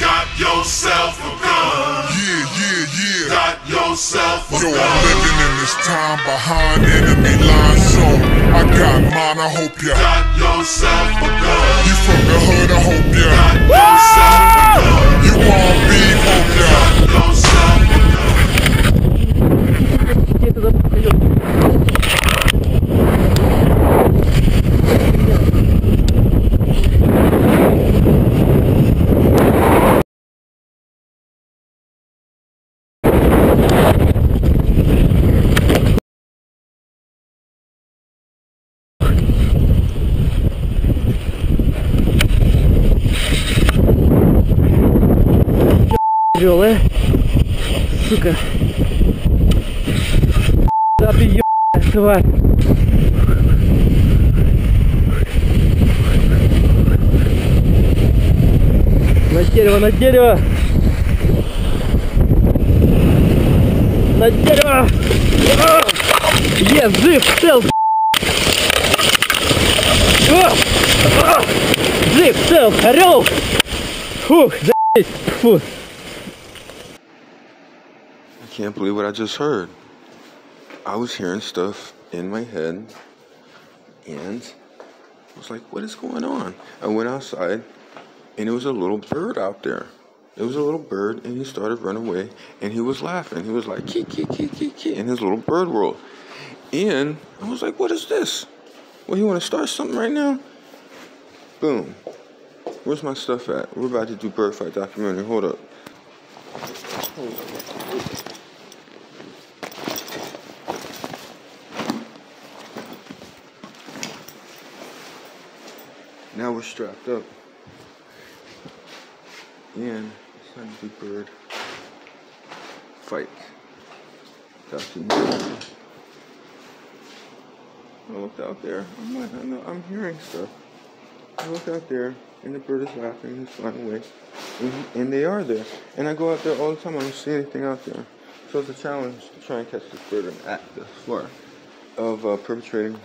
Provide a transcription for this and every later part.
Got yourself a gun. Yeah. Got yourself a gun. Yo, I'm living in this time behind enemy lines, so I got mine, I hope ya. Got yourself a gun. You from the hood, I hope ya. Got yourself a gun. You want beef, hope ya. Got yourself a gun. Тяжелая, сука. Да ты ебаная тварь. На дерево, на дерево. На дерево. Есть, жив, цел. Жив, цел, орел. Фух, за***ь, фу. I can't believe what I just heard. I was hearing stuff in my head, and I was like, what is going on? I went outside, and it was a little bird out there. It was a little bird, and he started running away, and he was laughing. He was like, kee, kee, kee, kee, kee, in his little bird world. And I was like, what is this? Well, you want to start something right now? Boom. Where's my stuff at? We're about to do bird fight documentary. Hold up. Now we're strapped up, and it's time to do bird fight. Documentary. I looked out there. I'm like, I know, I'm hearing stuff. I look out there, and the bird is laughing. He's flying away, and they are there. And I go out there all the time. I don't see anything out there. So it's a challenge to try and catch this bird and act this far of perpetrating.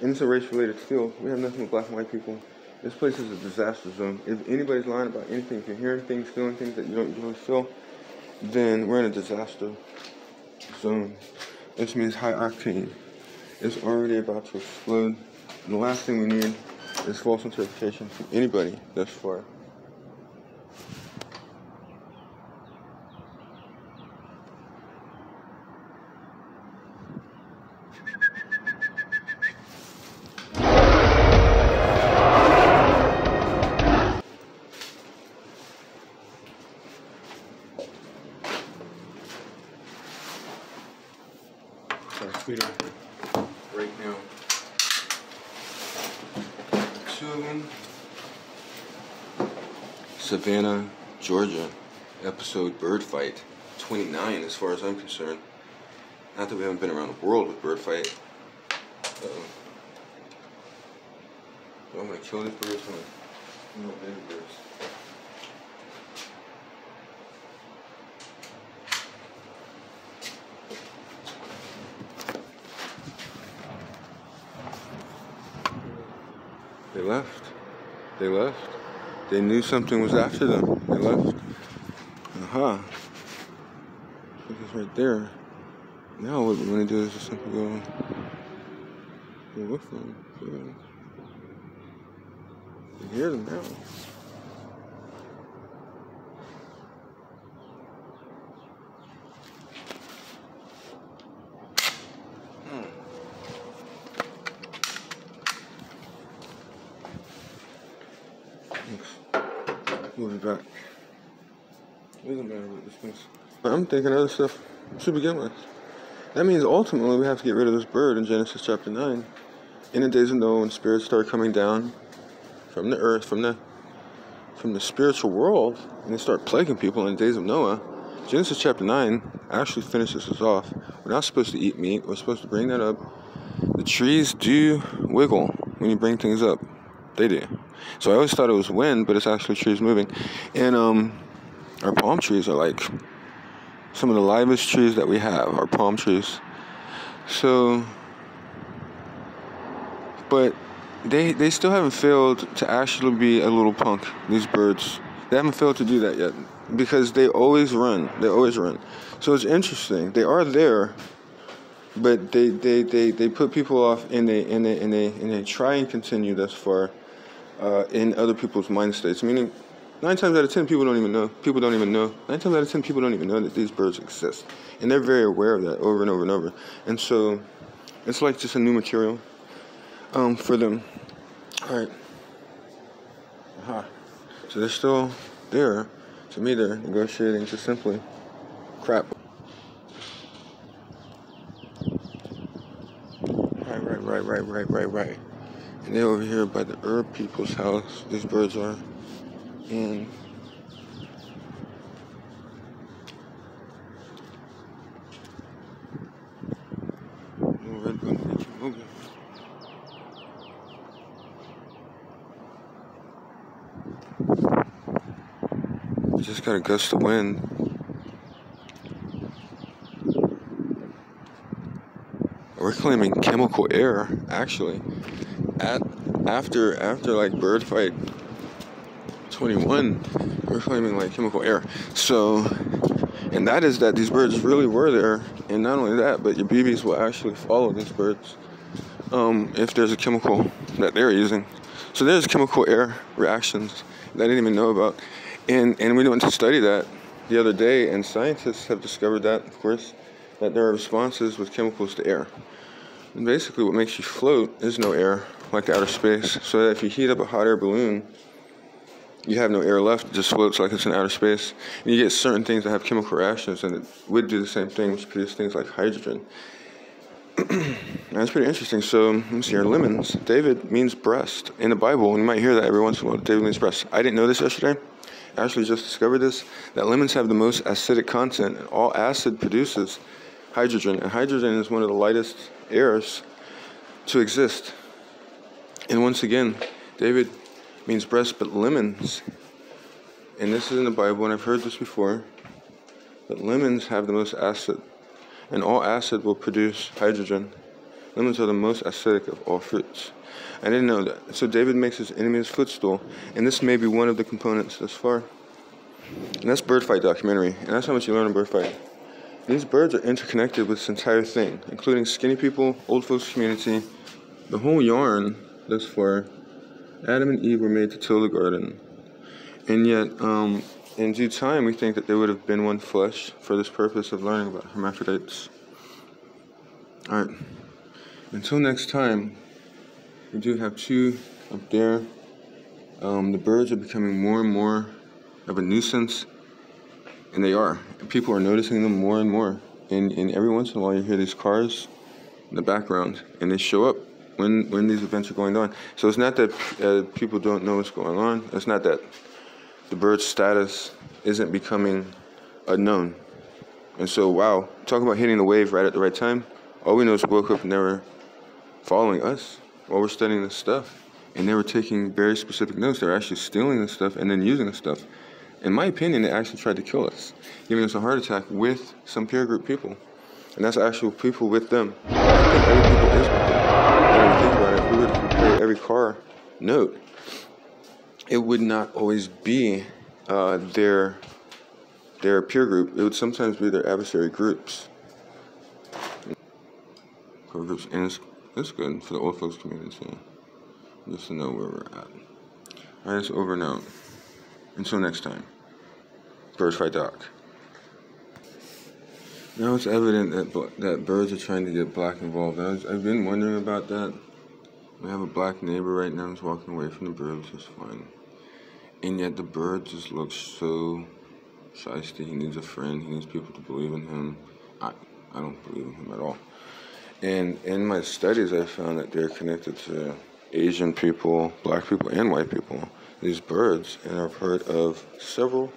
And it's a race-related field. We have nothing but black and white people. This place is a disaster zone. If anybody's lying about anything, if you're hearing things, feeling things that you don't usually feel, then we're in a disaster zone. This means high octane. It's already about to explode. And the last thing we need is false interpretation from anybody thus far. Twitter right now. 2 of them. Savannah, Georgia. Episode Bird Fight 29 as far as I'm concerned. Not that we haven't been around the world with bird fight. So I'm gonna kill these birds when baby birds. They left. They left. They knew something was after them. They left. Look, it's right there. Now what we're gonna do is just simply go look for them. You hear them now. Move it back. It doesn't matter what this means. I'm thinking other stuff to begin with. That means ultimately we have to get rid of this bird in Genesis chapter 9. In the days of Noah, when spirits start coming down from the earth, from the spiritual world, and they start plaguing people in the days of Noah, Genesis chapter 9 actually finishes us off. We're not supposed to eat meat. We're supposed to bring that up. The trees do wiggle when you bring things up. They do. So I always thought it was wind, but it's actually trees moving. And our palm trees are like some of the livest trees that we have, our palm trees. So, but they still haven't failed to actually be a little punk, these birds. They They haven't failed to do that yet because they always run. They always run. So it's interesting. They are there, but they put people off and they try and continue thus far in other people's mind states. Meaning, 9 times out of 10 people don't even know. 9 times out of 10 people don't even know that these birds exist, and they're very aware of that over and over and over. And so it's like just a new material for them. All right. So they're still there. To me, they're negotiating just simply crap. Right. And they're over here by the herb people's house. These birds are. And red button, okay. Just got a gust of wind. We're claiming chemical air, actually. After like bird fight 21, we're claiming like chemical air. So, and that is that these birds really were there, and not only that, but your BBs will actually follow these birds if there's a chemical that they're using. So there's chemical air reactions that I didn't even know about. And we went to study that the other day, and scientists have discovered that, of course, that there are responses with chemicals to air. And basically what makes you float is no air, like outer space. So that if you heat up a hot air balloon, you have no air left, it just floats like it's in outer space. And you get certain things that have chemical reactions, and it would do the same thing, which produce things like hydrogen. That's pretty interesting. So, let me see here. Lemons. David means breast. In the Bible, and you might hear that every once in a while, David means breast. I didn't know this yesterday. I actually just discovered this, that lemons have the most acidic content, and all acid produces hydrogen. And hydrogen is one of the lightest airs to exist. And once again, David means breast, but lemons, and this is in the Bible, and I've heard this before, but lemons have the most acid, and all acid will produce hydrogen. Lemons are the most acidic of all fruits. I didn't know that. So David makes his enemy his footstool, and this may be one of the components thus far. And that's Bird Fight documentary, and that's how much you learn in Bird Fight. These birds are interconnected with this entire thing, including skinny people, old folks community, the whole yarn thus far. Adam and Eve were made to till the garden, and yet in due time we think that there would have been one flesh for this purpose of learning about hermaphrodites. Alright, until next time, we do have 2 up there. The birds are becoming more and more of a nuisance, and they are. People are noticing them more and more, and every once in a while you hear these cars in the background, and they show up when these events are going on. So it's not that people don't know what's going on. It's not that the bird's status isn't becoming unknown. And so, wow, talk about hitting the wave right at the right time. All we know is we woke up and they were following us while we're studying this stuff. And they were taking very specific notes. They were actually stealing this stuff and then using the stuff. In my opinion, they actually tried to kill us, giving us a heart attack with some peer group people. And that's actual people with them. I think other people is with them. When you think about it, if we were to compare every car note, it would not always be their peer group. It would sometimes be their adversary groups. Core groups, and it's good for the old folks community, just to know where we're at. Alright, it's over now. Until next time, Bird Fight Doc. Now it's evident that birds are trying to get black involved. I've been wondering about that. We have a black neighbor right now who's walking away from the birds just fine. And yet the bird just looks so shiesty. He needs a friend. He needs people to believe in him. I don't believe in him at all. And in my studies, I found that they're connected to Asian people, black people, and white people. These birds, and I've heard of several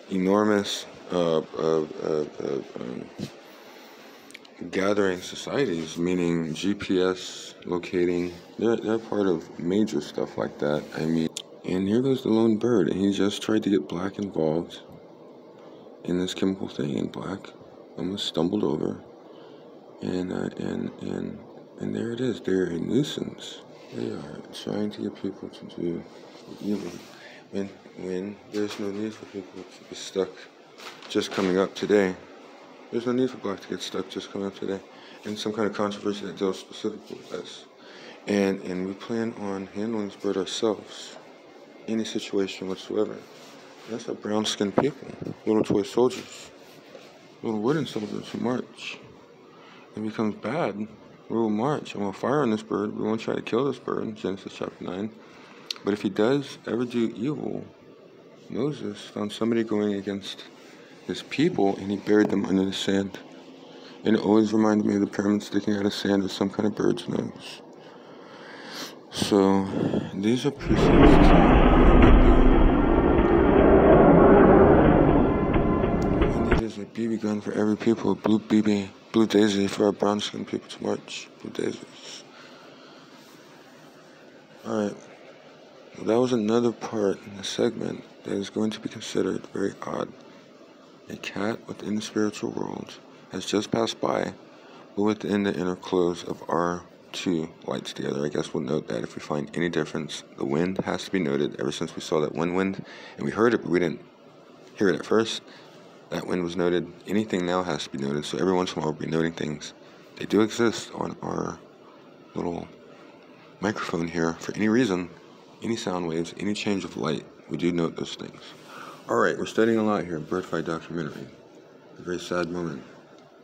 enormous gathering societies, meaning GPS locating. They're part of major stuff like that. I mean, and here goes the lone bird, and he just tried to get black involved in this chemical thing, and black almost stumbled over. And there it is. They're a nuisance. They are trying to get people to do evil. when there's no need for people to be stuck just coming up today. There's no need for black to get stuck just coming up today in some kind of controversy that deals specifically with us. And we plan on handling this bird ourselves, any situation whatsoever. That's our brown-skinned people, little toy soldiers, little wooden soldiers who march. If it becomes bad, we will march and we'll fire on this bird. We won't try to kill this bird in Genesis chapter 9. But if he does ever do evil, Moses found somebody going against his people and he buried them under the sand. And it always reminded me of the pyramid sticking out of sand with some kind of bird's nose. So these are precepts and it is a BB gun for every people, blue daisy for our brown-skinned people to march, blue daisies. Alright, well, that was another part in the segment that is going to be considered very odd. A cat within the spiritual world has just passed by, but within the inner close of our two lights together. I guess we'll note that if we find any difference, the wind has to be noted. Ever since we saw that one wind, and we heard it, but we didn't hear it at first, that wind was noted. Anything now has to be noted, so every once in a while we'll be noting things. They do exist on our little microphone here for any reason, any sound waves, any change of light. We do note those things. Alright, we're studying a lot here. Bird fight documentary. A very sad moment.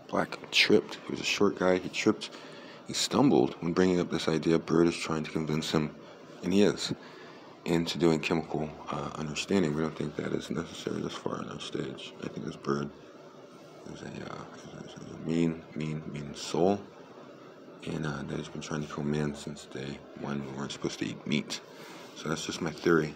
Black tripped. He was a short guy. He tripped. He stumbled when bringing up this idea. Bird is trying to convince him, and he is, into doing chemical understanding. We don't think that is necessary this far in our stage. I think this bird is a mean soul, and that has been trying to kill man since day one. We weren't supposed to eat meat. So that's just my theory.